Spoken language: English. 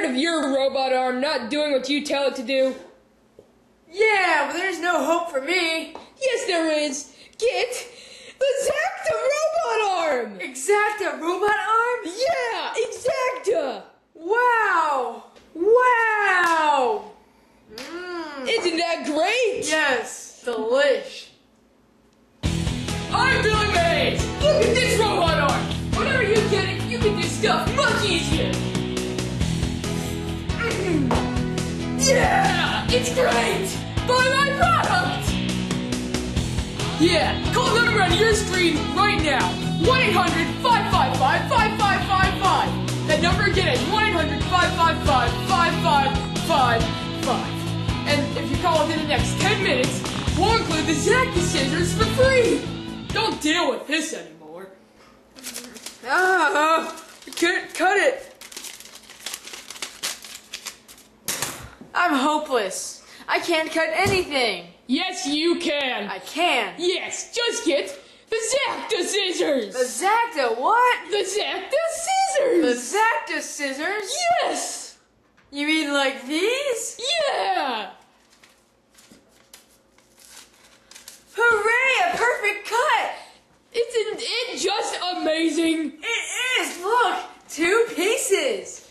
of your robot arm not doing what you tell it to do? Yeah, but there's no hope for me. Yes, there is. Get the Exacta Robot Arm! Exacta Robot Arm? Yeah, Exacta! Wow! Wow! Isn't that great? Yes, delish. I'm doing amazed! Look at this robot arm! Whenever you get it, you can do stuff much easier! Yeah! It's great! Buy my product! Yeah, call the number on your screen right now. 1-800-555-5555. That number again is 1-800-555-5555. And if you call within the next 10 minutes, we'll include the Exacta scissors for free! Don't deal with this anymore. I can't cut it. I'm hopeless. I can't cut anything. Yes, you can. I can. Yes, just get the Exacta scissors. The Exacta what? The Exacta scissors. The Exacta scissors? Yes. You mean like these? Yeah. Hooray! A perfect cut. Isn't it just amazing? It is. Look, 2 pieces.